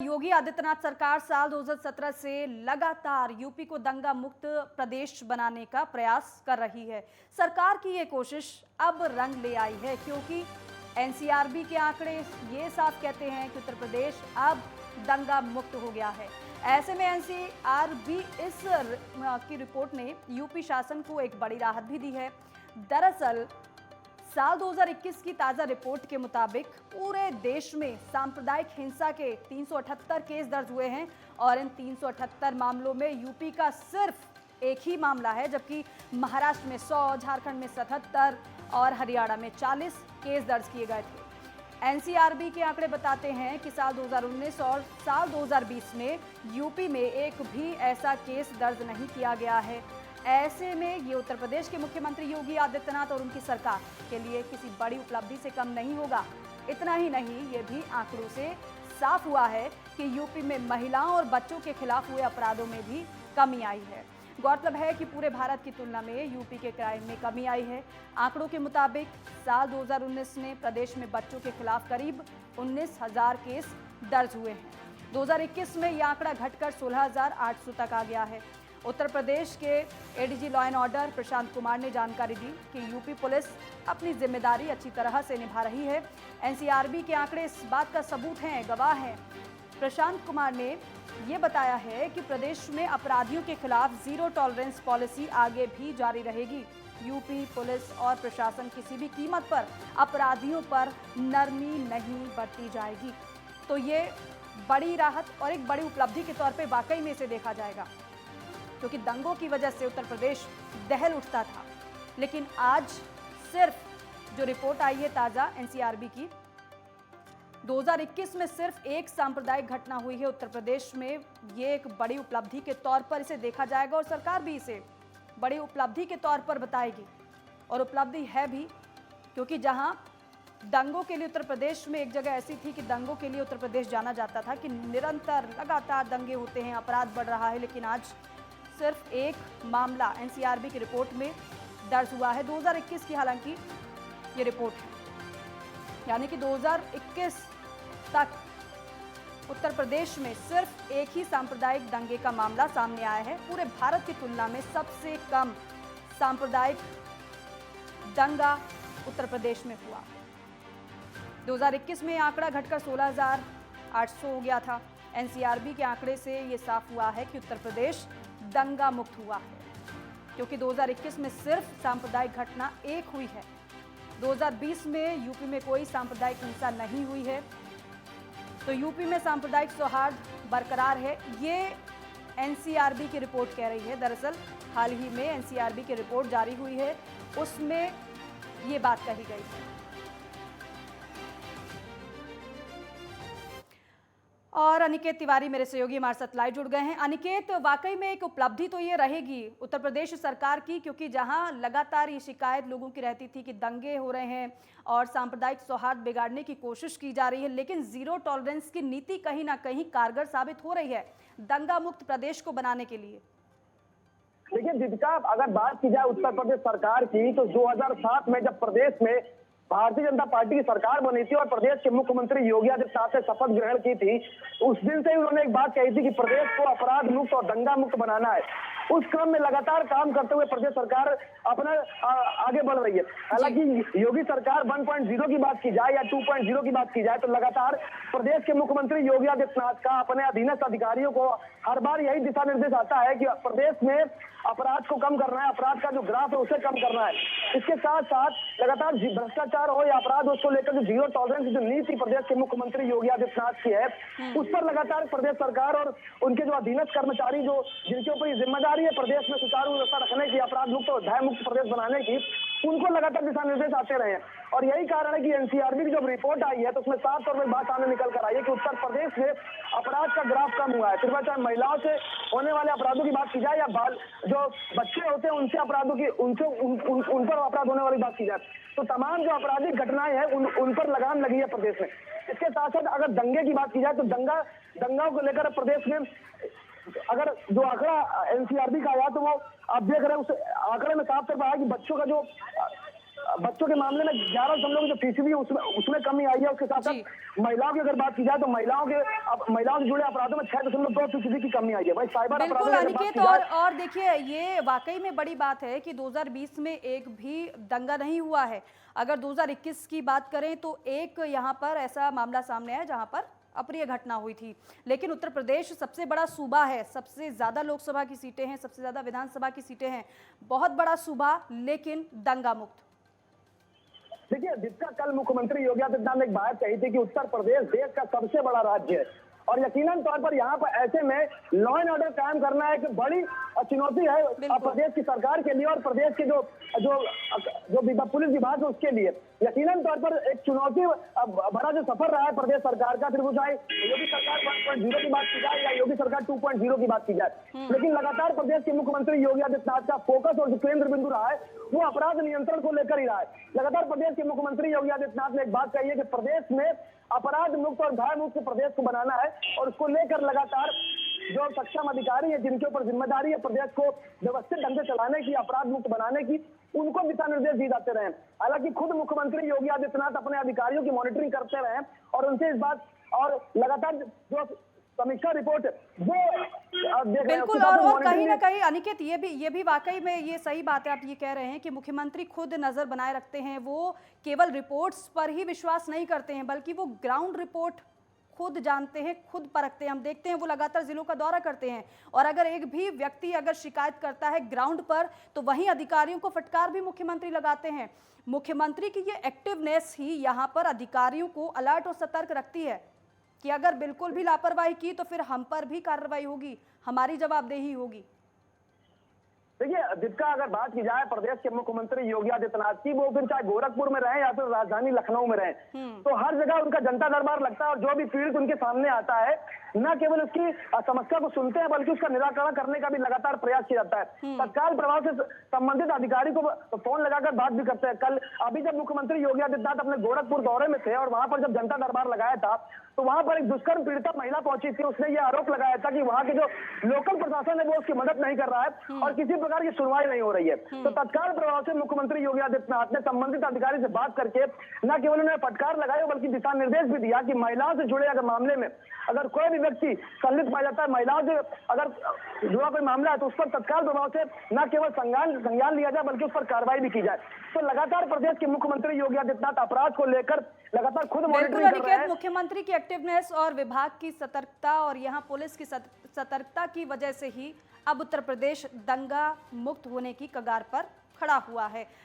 योगी आदित्यनाथ सरकार साल 2017 से लगातार यूपी को दंगा मुक्त प्रदेश बनाने का प्रयास कर रही है। सरकार की ये कोशिश अब रंग ले आई है क्योंकि एनसीआरबी के आंकड़े ये साफ कहते हैं कि उत्तर प्रदेश अब दंगा मुक्त हो गया है। ऐसे में एनसीआरबी की रिपोर्ट ने यूपी शासन को एक बड़ी राहत भी दी है। दरअसल साल 2021 की ताजा रिपोर्ट के मुताबिक पूरे देश में सांप्रदायिक हिंसा के 378 केस दर्ज हुए हैं और इन 378 मामलों में यूपी का सिर्फ एक ही मामला है, जबकि महाराष्ट्र में 100, झारखंड में 77 और हरियाणा में 40 केस दर्ज किए गए थे। एनसीआरबी के आंकड़े बताते हैं कि साल 2019 और साल 2020 में यूपी में एक भी ऐसा केस दर्ज नहीं किया गया है। ऐसे में ये उत्तर प्रदेश के मुख्यमंत्री योगी आदित्यनाथ और उनकी सरकार के लिए किसी बड़ी उपलब्धि से कम नहीं होगा। इतना ही नहीं, ये भी आंकड़ों से साफ हुआ है कि यूपी में महिलाओं और बच्चों के खिलाफ हुए अपराधों में भी कमी आई है। गौरतलब है कि पूरे भारत की तुलना में यूपी के क्राइम में कमी आई है। आंकड़ों के मुताबिक साल 2019 में प्रदेश में बच्चों के खिलाफ करीब 19,000 केस दर्ज हुए हैं। 2021 में यह आंकड़ा घटकर 16,800 तक आ गया है। उत्तर प्रदेश के ADG law and order Prashant Kumar ने जानकारी दी कि यूपी पुलिस अपनी जिम्मेदारी अच्छी तरह से निभा रही है। एनसीआरबी के आंकड़े इस बात का सबूत हैं, गवाह हैं। प्रशांत कुमार ने ये बताया है कि प्रदेश में अपराधियों के खिलाफ जीरो टॉलरेंस पॉलिसी आगे भी जारी रहेगी। यूपी पुलिस और प्रशासन किसी भी कीमत पर अपराधियों पर नरमी नहीं बरती जाएगी। तो ये बड़ी राहत और एक बड़ी उपलब्धि के तौर पे वाकई में इसे देखा जाएगा, क्योंकि दंगों की वजह से उत्तर प्रदेश दहल उठता था। लेकिन आज सिर्फ जो रिपोर्ट आई है ताजा एनसीआरबी की, 2021 में सिर्फ एक सांप्रदायिक घटना हुई है उत्तर प्रदेश में। ये एक बड़ी उपलब्धि के तौर पर इसे देखा जाएगा और सरकार भी इसे बड़ी उपलब्धि के तौर पर बताएगी। और उपलब्धि है भी, क्योंकि जहां दंगों के लिए उत्तर प्रदेश में एक जगह ऐसी थी कि दंगों के लिए उत्तर प्रदेश जाना जाता था कि निरंतर लगातार दंगे होते हैं, अपराध बढ़ रहा है, लेकिन आज सिर्फ एक मामला एनसीआरबी की रिपोर्ट में दर्ज हुआ है। 2021 की हालांकि ये रिपोर्ट है, यानी कि 2021 तक उत्तर प्रदेश में सिर्फ एक ही सांप्रदायिक दंगे का मामला सामने आया है। पूरे भारत की तुलना में सबसे कम सांप्रदायिक दंगा उत्तर प्रदेश में हुआ। 2021 में आंकड़ा घटकर 16,800 हो गया था। एनसीआरबी के आंकड़े से ये साफ हुआ है कि उत्तर प्रदेश दंगा मुक्त हुआ है, क्योंकि 2021 में सिर्फ सांप्रदायिक घटना एक हुई है। 2020 में यूपी में कोई सांप्रदायिक हिंसा नहीं हुई है। तो यूपी में सांप्रदायिक सौहार्द बरकरार है, ये एनसीआरबी की रिपोर्ट कह रही है। दरअसल हाल ही में एनसीआरबी की रिपोर्ट जारी हुई है, उसमें ये बात कही गई है। और अनिकेत तिवारी मेरे सहयोगी हमारे साथ लाइव जुड़ गए हैं। अनिकेत, वाकई में एक उपलब्धि तो ये रहेगी उत्तर प्रदेश सरकार की, क्योंकि जहां लगातार ये शिकायत लोगों की रहती थी कि दंगे हो रहे हैं और सांप्रदायिक सौहार्द बिगाड़ने की कोशिश की जा रही है, लेकिन जीरो टॉलरेंस की नीति कहीं ना कहीं कारगर साबित हो रही है दंगा मुक्त प्रदेश को बनाने के लिए। देखिए दीपिका, अगर बात की जाए उत्तर प्रदेश सरकार की, तो 2007 में जब प्रदेश में भारतीय जनता पार्टी की सरकार बनी थी और प्रदेश के मुख्यमंत्री योगी आदित्यनाथ ने शपथ ग्रहण की थी, उस दिन से ही उन्होंने एक बात कही थी कि प्रदेश को अपराध मुक्त और दंगा मुक्त बनाना है। उस क्रम में लगातार काम करते हुए प्रदेश सरकार अपना आगे बढ़ रही है। हालांकि योगी सरकार 1.0 की बात की जाए या 2.0 की बात की जाए, तो लगातार प्रदेश के मुख्यमंत्री योगी आदित्यनाथ का अपने अधीनस्थ अधिकारियों को हर बार यही दिशा निर्देश आता है कि प्रदेश में अपराध को कम करना है, अपराध का जो ग्राफ है उसे कम करना है। इसके साथ साथ लगातार भ्रष्टाचार हो या अपराध, उसको लेकर जो जीरो टॉलरेंस जो नीति प्रदेश के मुख्यमंत्री योगी आदित्यनाथ की है, उस पर लगातार प्रदेश सरकार और उनके जो अधीनस्थ कर्मचारी जो जिनके ऊपर जिम्मेदारी है प्रदेश में सुचारू व्यवस्था रखने की, अपराध मुक्त और भय मुक्त प्रदेश बनाने की, उनको लगातार दिशा निर्देश आते रहे। और यही कारण है कि एनसीआरबी की जब रिपोर्ट आई है तो उसमें साफ तौर पर बात सामने निकल कर आई है कि उत्तर प्रदेश में अपराध का ग्राफ कम हुआ है। फिर चाहे महिलाओं से होने वाले अपराधों की बात की जाए या बाल जो बच्चे होते हैं उनसे अपराधों की उन पर अपराध होने वाली बात की जाए, तो तमाम जो आपराधिक घटनाएं हैं उन पर लगाम लगी है प्रदेश में। इसके साथ साथ अगर दंगे की बात की जाए तो दंगाओं को लेकर प्रदेश में अगर जो आंकड़ा एनसीआरबी का आया तो वो आप देख रहे हैं, उस आंकड़े में साफ तौर पर आया कि बच्चों का जो बच्चों के मामले में 11 जो फीसदी उसमें कमी आई है। उसके साथ साथ महिलाओं की अगर बात की जाए तो महिलाओं से जुड़े अपराधों में 6.2% की कमी आई है। भाई साइबर बिल्कुल अपराधों अनिकेत, और देखिए ये वाकई में बड़ी बात है कि 2020 में एक भी दंगा नहीं हुआ है। अगर 2021 की बात करें तो एक यहाँ पर ऐसा मामला सामने आया जहाँ पर अप्रिय घटना हुई थी, लेकिन उत्तर प्रदेश सबसे बड़ा सूबा है, सबसे ज्यादा लोकसभा की सीटें हैं, सबसे ज्यादा विधानसभा की सीटें हैं, बहुत बड़ा सूबा, लेकिन दंगा मुक्त। देखिए जिसका कल मुख्यमंत्री योगी आदित्यनाथ ने एक बात कही थी कि उत्तर प्रदेश देश का सबसे बड़ा राज्य है और यकीनन तौर पर यहाँ पर ऐसे में लॉ एंड ऑर्डर कायम करना एक बड़ी चुनौती है प्रदेश की सरकार के लिए और प्रदेश के जो पुलिस विभाग है उसके लिए। यकीनन तौर पर एक चुनौती बड़ा जो सफर रहा है प्रदेश सरकार का, फिर वो चाहे योगी सरकार 1.0 की बात की जाए या योगी सरकार 2.0 की बात की जाए, लेकिन लगातार प्रदेश के मुख्यमंत्री योगी आदित्यनाथ का फोकस और जो केंद्र बिंदु रहा है वो अपराध नियंत्रण को लेकर ही रहा है। लगातार प्रदेश के मुख्यमंत्री योगी आदित्यनाथ ने एक बात कही है कि प्रदेश में अपराध मुक्त और भय मुक्त प्रदेश को बनाना है और उसको लेकर लगातार जो सक्षम अधिकारी है जिनके ऊपर जिम्मेदारी है प्रदेश को व्यवस्थित ढंग से चलाने की, अपराध मुक्त बनाने की, उनको दिशा निर्देश दिए जाते रहे। हालांकि खुद मुख्यमंत्री योगी आदित्यनाथ अपने अधिकारियों की मॉनिटरिंग करते रहे और उनसे इस बात और लगातार जो समीक्षा रिपोर्ट वो बिल्कुल, और कहीं ना कहीं अनिकेत ये भी वाकई में ये सही बात है। आप ये कह रहे हैं कि मुख्यमंत्री खुद नजर बनाए रखते हैं, वो केवल रिपोर्ट्स पर ही विश्वास नहीं करते हैं बल्कि वो ग्राउंड रिपोर्ट खुद जानते हैं, खुद परखते हैं। हम देखते हैं वो लगातार जिलों का दौरा करते हैं और अगर एक भी व्यक्ति अगर शिकायत करता है ग्राउंड पर तो वहीं अधिकारियों को फटकार भी मुख्यमंत्री लगाते हैं। मुख्यमंत्री की ये एक्टिवनेस ही यहाँ पर अधिकारियों को अलर्ट और सतर्क रखती है कि अगर बिल्कुल भी लापरवाही की तो फिर हम पर भी कार्रवाई होगी, हमारी जवाबदेही होगी। देखिए जिसका अगर बात की जाए प्रदेश के मुख्यमंत्री योगी आदित्यनाथ की, वो फिर चाहे गोरखपुर में रहे या फिर राजधानी लखनऊ में रहे, तो हर जगह उनका जनता दरबार लगता है और जो भी पीड़ित उनके सामने आता है न केवल उसकी समस्या को सुनते हैं बल्कि उसका निराकरण करने का भी लगातार प्रयास किया जाता है। तत्काल प्रभाव से संबंधित अधिकारी को फोन लगाकर बात भी करते हैं। कल अभी जब मुख्यमंत्री योगी आदित्यनाथ अपने गोरखपुर दौरे में थे और वहां पर जब जनता दरबार लगाया था तो वहां पर एक दुष्कर्म पीड़िता महिला पहुंची थी। उसने ये आरोप लगाया था कि वहां के जो लोकल प्रशासन है वो उसकी मदद नहीं कर रहा है और किसी प्रकार की सुनवाई नहीं हो रही है। तो तत्काल प्रभाव से मुख्यमंत्री योगी आदित्यनाथ ने संबंधित अधिकारी से बात करके न केवल उन्हें फटकार लगाई बल्कि दिशा निर्देश भी दिया कि महिलाओं से जुड़े अगर मामले में अगर कोई भी व्यक्ति संलिप्त पाया जाता है, महिलाओं से अगर जुड़ा कोई मामला है तो उस पर तत्काल प्रभाव से न केवल संज्ञान लिया जाए बल्कि उस पर कार्रवाई भी की जाए। तो लगातार प्रदेश के मुख्यमंत्री योगी आदित्यनाथ अपराध को लेकर लगातार खुद मॉनिटरिंग कर रहे हैं। मुख्यमंत्री की एक्टिवनेस और विभाग की सतर्कता और यहाँ पुलिस की सतर्कता की वजह से ही अब उत्तर प्रदेश दंगा मुक्त होने की कगार पर खड़ा हुआ है।